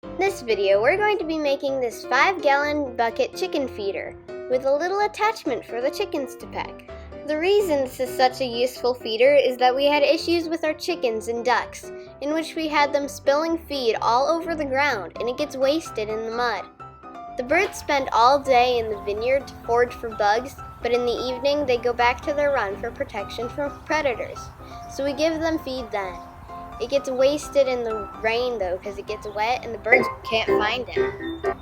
In this video, we're going to be making this 5-gallon bucket chicken feeder with a little attachment for the chickens to peck. The reason this is such a useful feeder is that we had issues with our chickens and ducks, in which we had them spilling feed all over the ground and it gets wasted in the mud. The birds spend all day in the vineyard to forage for bugs, but in the evening they go back to their run for protection from predators. So we give them feed then. It gets wasted in the rain though because it gets wet and the birds can't find it.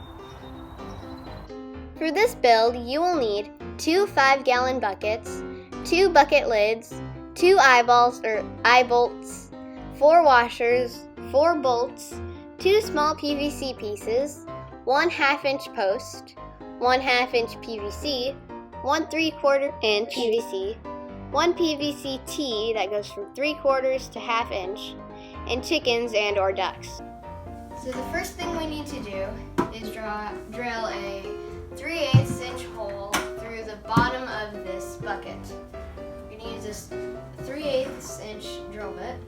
For this build, you will need 2 5-gallon buckets, 2 bucket lids, 2 eyeballs or eye bolts, 4 washers, 4 bolts, 2 small PVC pieces, 1 1/2-inch post, 1 1/2-inch PVC, 1 3/4 inch PVC, 1 PVC T that goes from 3/4 to 1/2 inch, and chickens and or ducks. So the first thing we need to do is drill a 3/8 inch hole through the bottom of this bucket. We're going to use this 3/8 inch drill bit.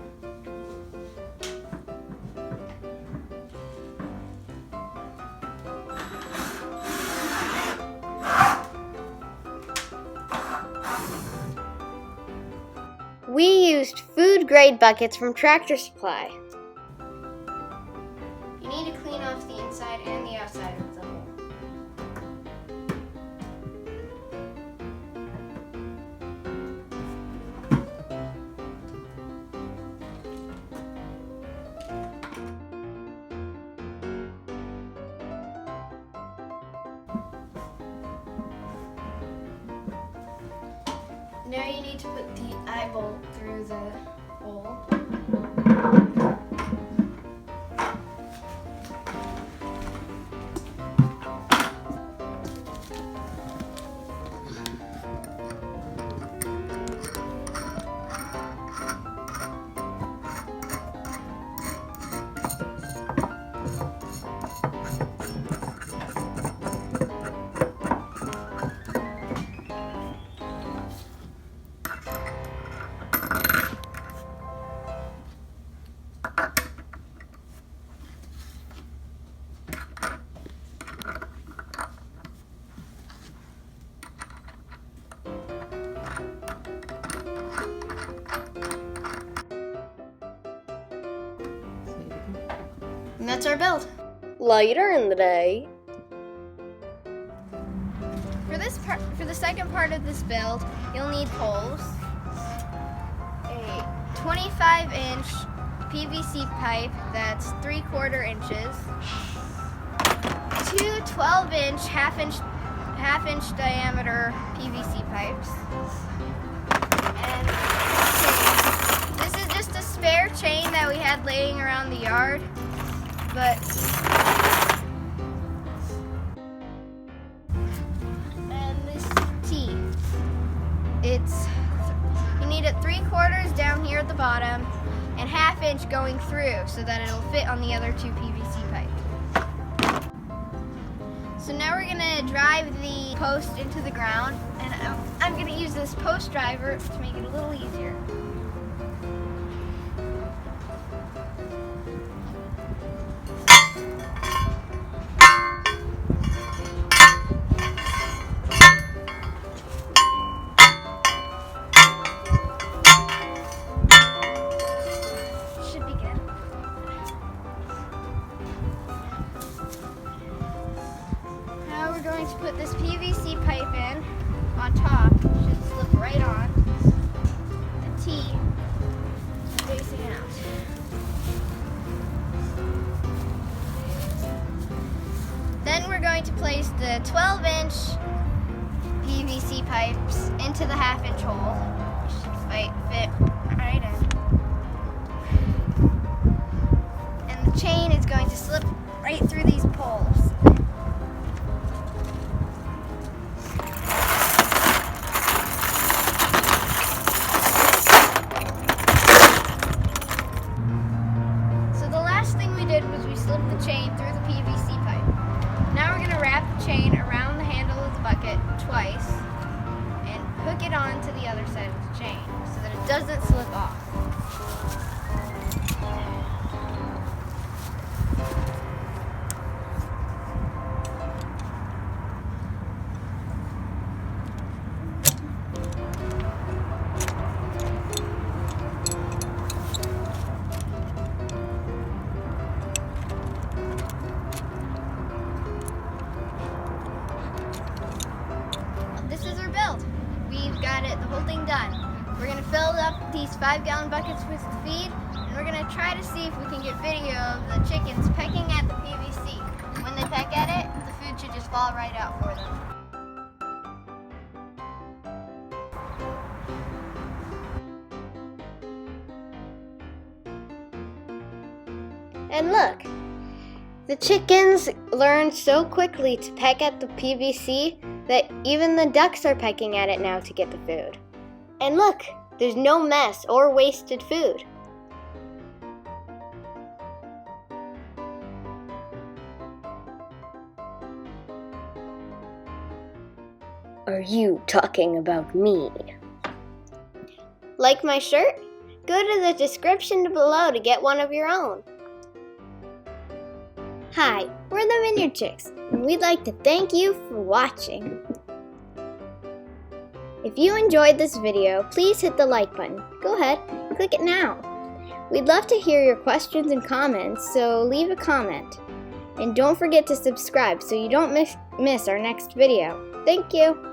We used food-grade buckets from Tractor Supply. You need to clean off the inside and the outside of the hole. Now you need to put the eye bolt through the hole. And that's our build. Later in the day. For the second part of this build, you'll need poles, a 25-inch PVC pipe that's 3/4 inches, 2 12-inch, 1/2-inch diameter PVC pipes, and this is just a spare chain that we had laying around the yard. And this T, you need it 3/4 down here at the bottom and 1/2 inch going through so that it'll fit on the other 2 PVC pipes. So now we're gonna drive the post into the ground, and I'm gonna use this post driver to make it a little easier. We're going to put this PVC pipe in on top. It should slip right on. The T facing out. Then we're going to place the 12-inch PVC pipes into the 1/2-inch hole. It should fit right in. And the chain is going to slip right through these poles. Chain through the PVC pipe. Now we're going to wrap the chain around the handle of the bucket twice and hook it on to the other side of the chain so that it doesn't slip off. filled up these 5-gallon buckets with feed, and we're gonna try to see if we can get video of the chickens pecking at the PVC. When they peck at it, the food should just fall right out for them. And look, the chickens learned so quickly to peck at the PVC that even the ducks are pecking at it now to get the food. And look, there's no mess or wasted food. Are you talking about me? Like my shirt? Go to the description below to get one of your own. Hi, we're the Vineyard Chicks, and we'd like to thank you for watching. If you enjoyed this video, please hit the like button. Go ahead, click it now. We'd love to hear your questions and comments, so leave a comment. And don't forget to subscribe so you don't miss our next video. Thank you.